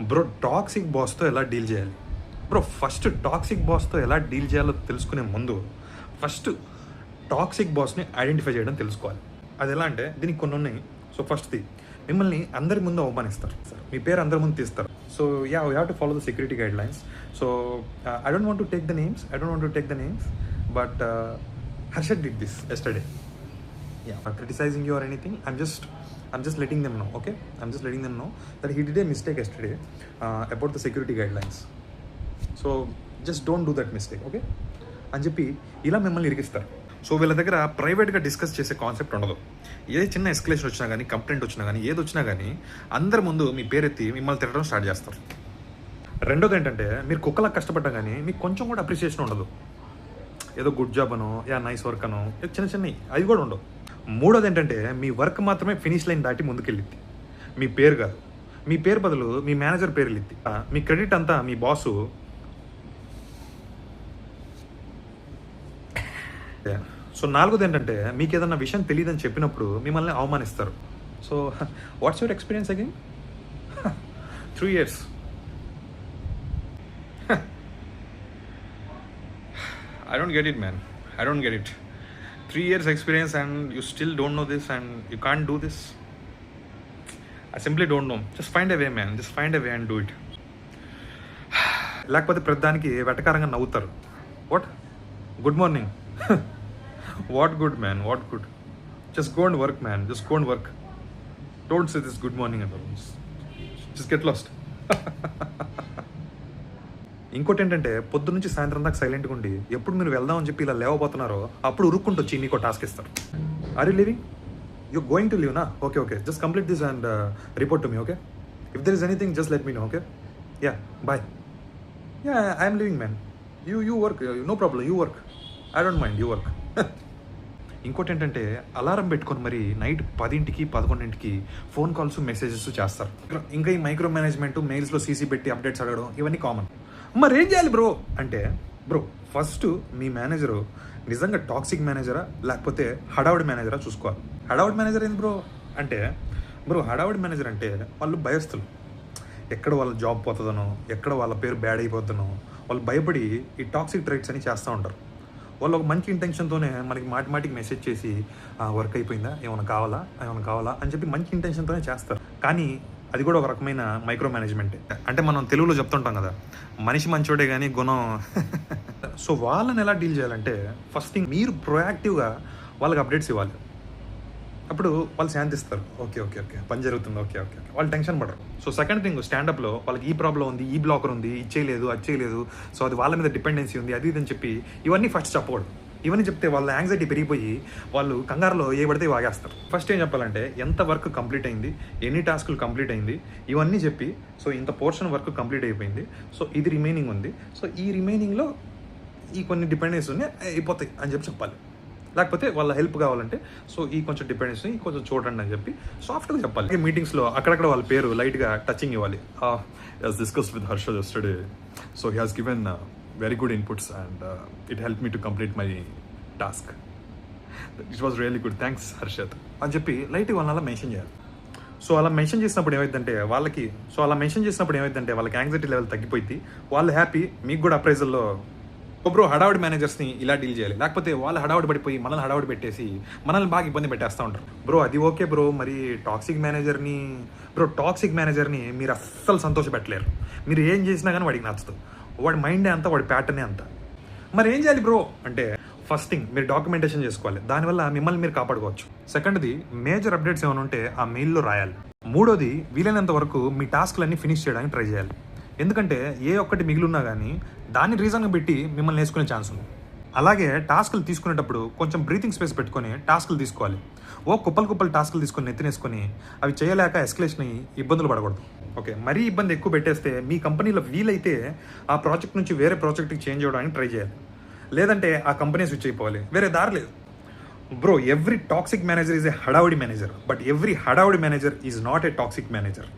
Bro toxic బాస్తో ఎలా deal చేయాలి? Bro first toxic బాస్తో ఎలా డీల్ చేయాలో తెలుసుకునే ముందు ఫస్ట్ టాక్సిక్ బాస్ని ఐడెంటిఫై చేయడం తెలుసుకోవాలి. అది ఎలా అంటే దీనికి కొన్ని ఉన్నాయి. సో ఫస్ట్ది, మిమ్మల్ని అందరి ముందు అవమానిస్తారు, మీ పేరు అందరి ముందు తీస్తారు. So you have to follow the security guide lines. So I don't want to take the names but Harshad did this yesterday. Criticizing you or anything, I'm just letting them know, okay? I'm just letting them know that he did a mistake yesterday about the security guidelines. So just don't do that mistake, okay? అని చెప్పి ఇలా మిమ్మల్ని ఇరికిస్తారు. So వీళ్ళ దగ్గర ప్రైవేట్గా discuss చేసే concept ఉండదు. ఏ చిన్న ఎస్కలేషన్ వచ్చినా కానీ, కంప్లైంట్ వచ్చినా కానీ, ఏది వచ్చినా కానీ అందరి ముందు మీ పేరెత్తి మిమ్మల్ని తిట్టడం స్టార్ట్ చేస్తారు. రెండోది ఏంటంటే, మీరు కుక్కలా కష్టపడ్డా కానీ మీకు కొంచెం కూడా అప్రిషియేషన్ ఉండదు. ఏదో గుడ్ జాబ్ అనో, నైస్ వర్క్ అనో, చిన్న చిన్నవి అవి కూడా ఉండవు. మూడోది ఏంటంటే, మీ వర్క్ మాత్రమే ఫినిష్ లైన్ దాటి ముందుకెళ్ళిద్ది, మీ పేరు కాదు. మీ పేరు బదులు మీ మేనేజర్ పేరు వెళ్ళిద్ది. మీ క్రెడిట్ అంతా మీ బాసు. సో నాలుగోది ఏంటంటే, మీకు ఏదన్నా విషయం తెలియదని చెప్పినప్పుడు మిమ్మల్ని అవమానిస్తారు. So what's your experience again? 3 years. I don't get it, man. I don't get it. 3 years experience and you still don't know this and you can't do this. I simply don't know. Just find a way, man. Just find a way and do it. లేకపోతే ప్రతిదానికి వెటకారంగా నవ్వుతారు. What good morning? What good man, what good? Just go and work man, just go and work. Don't say this good morning and just get lost. ఇంకోటి ఏంటంటే, పొద్దు నుంచి సాయంత్రం దాకా సైలెంట్గా ఉండి ఎప్పుడు మీరు వెళ్దామని చెప్పి ఇలా లేవబోతున్నారో అప్పుడు ఉరుక్కుంటూ వచ్చి నీకో టాస్క్ ఇస్తారు. Are you leaving? You going to leave నా? Okay, just complete this and report to me, okay? If there is anything just let me know, okay? Bye. I'm leaving man. You work, no problem, you work. I don't mind, you work. ఇంకోటి ఏంటంటే, alarm పెట్టుకొని మరి night 10కి 11కి phone calls, messages చేస్తారు. ఇంకా ఈ micro management, మెయిల్స్లో CC పెట్టి updates అడగడం, ఇవన్నీ కామన్. మరి ఏం చేయాలి బ్రో అంటే, బ్రో ఫస్ట్ మీ మేనేజరు నిజంగా టాక్సిక్ మేనేజరా లేకపోతే హడావుడి మేనేజరా చూసుకోవాలి. హడావుడి మేనేజర్ ఏంది బ్రో అంటే, హడావుడి మేనేజర్ అంటే వాళ్ళు భయస్తులు. ఎక్కడ వాళ్ళ జాబ్ పోతుందనో, ఎక్కడ వాళ్ళ పేరు బ్యాడ్ అయిపోతుందనో వాళ్ళు భయపడి ఈ టాక్సిక్ ట్రైట్స్ అని చేస్తూ ఉంటారు. వాళ్ళు ఒక మంచి ఇంటెన్షన్తోనే మనకి మాటికి మెసేజ్ చేసి వర్క్ అయిపోయిందా, ఏమైనా కావాలా అని చెప్పి మంచి ఇంటెన్షన్తోనే చేస్తారు. కానీ అది కూడా ఒక రకమైన మైక్రో మేనేజ్మెంటే. అంటే మనం తెలుగులో చెప్తుంటాం కదా, మనిషి మంచోడే కానీ గుణం. సో వాళ్ళని ఎలా డీల్ చేయాలంటే, ఫస్ట్ థింగ్ మీరు ప్రొయాక్టివ్గా వాళ్ళకి అప్డేట్స్ ఇవ్వాలి. అప్పుడు వాళ్ళు శాంతిస్తారు. ఓకే పని జరుగుతుంది, ఓకే వాళ్ళు టెన్షన్ పడరు. సో సెకండ్ థింగ్, స్టాండప్లో వాళ్ళకి ఈ ప్రాబ్లం ఉంది, ఈ బ్లాకర్ ఉంది, ఇది చేయలేదు, అది చేయలేదు, సో అది వాళ్ళ మీద డిపెండెన్సీ ఉంది, అది ఇదని చెప్పి ఇవన్నీ ఫస్ట్ చెప్పకూడదు. ఇవన్నీ చెప్తే వాళ్ళ యాంగ్జైటీ పెరిగిపోయి వాళ్ళు కంగారులో ఏ పడితే వాగేస్తారు. ఫస్ట్ ఏం చెప్పాలంటే, ఎంత వర్క్ కంప్లీట్ అయింది, ఎన్ని టాస్కులు కంప్లీట్ అయింది, ఇవన్నీ చెప్పి, సో ఇంత పోర్షన్ వర్క్ కంప్లీట్ అయిపోయింది, సో ఇది రిమైనింగ్ ఉంది, సో ఈ రిమైనింగ్లో ఈ కొన్ని డిపెండెన్సీ ఉన్నాయి, అయిపోతాయి అని చెప్పి చెప్పాలి. లేకపోతే వాళ్ళ హెల్ప్ కావాలంటే, సో ఈ కొంచెం డిపెండెన్సీ కొంచెం చూడండి అని చెప్పి సాఫ్ట్గా చెప్పాలి. మీటింగ్స్లో అక్కడక్కడ వాళ్ళ పేరు లైట్గా టచింగ్ ఇవ్వాలి. As discussed with Harshad yesterday, so he has given very good inputs and it helped me to complete my task. It was really good, thanks Harshad అని చెప్పి లైట్గా వాళ్ళని అలా మెన్షన్ చేయాలి. సో అలా మెన్షన్ చేసినప్పుడు ఏమైందంటే వాళ్ళకి యాంగ్జైటీ లెవెల్ తగ్గిపోయింది, వాళ్ళు హ్యాపీ, మీకు కూడా అప్రైజల్లో. బ్రో హడావుడి మేనేజర్స్ని ఇలా డీల్ చేయాలి, లేకపోతే వాళ్ళు హడావుడి పడిపోయి మనల్ని హడావుడి పెట్టేసి మనల్ని బాగా ఇబ్బంది పెట్టేస్తూ ఉంటారు. బ్రో అది ఓకే బ్రో, మరి టాక్సిక్ మేనేజర్ని మీరు అస్సలు సంతోషపెట్టలేరు. మీరు ఏం చేసినా కానీ వాడికి నచ్చదు, వాడి మైండే అంతా, వాడి ప్యాటర్నే అంతా. మరి ఏం చేయాలి బ్రో అంటే, ఫస్ట్ థింగ్ మీరు డాక్యుమెంటేషన్ చేసుకోవాలి, దానివల్ల మిమ్మల్ని మీరు కాపాడుకోవచ్చు. సెకండ్ది, మేజర్ అప్డేట్స్ ఏమైనా ఉంటే ఆ మెయిల్లో రాయాలి. మూడోది, వీలైనంత వరకు మీ టాస్క్లన్నీ ఫినిష్ చేయడానికి ట్రై చేయాలి. ఎందుకంటే ఏ ఒక్కటి మిగిలిన్నా కానీ దాన్ని రీజన్గా పెట్టి మిమ్మల్ని వేసుకునే ఛాన్స్ ఉంది. అలాగే టాస్కులు తీసుకునేటప్పుడు కొంచెం బ్రీతింగ్ స్పేస్ పెట్టుకొని టాస్కులు తీసుకోవాలి. కుప్పలు టాస్కులు తీసుకొని నెత్తినేసుకొని అవి చేయలేక ఎస్కలేషన్ అయ్యి ఇబ్బందులు పడకూడదు. ఓకే, మరీ ఇబ్బంది ఎక్కువ పెట్టేస్తే మీ కంపెనీలో వీలైతే ఆ ప్రాజెక్ట్ నుంచి వేరే ప్రాజెక్ట్కి చేంజ్ అవ్వడానికి ట్రై చేయాలి. లేదంటే ఆ కంపెనీ స్విచ్ అయిపోవాలి, వేరే దారి లేదు. Bro every toxic manager is a హడావుడి మేనేజర్, బట్ ఎవ్రీ హడావుడి manager is not a toxic manager.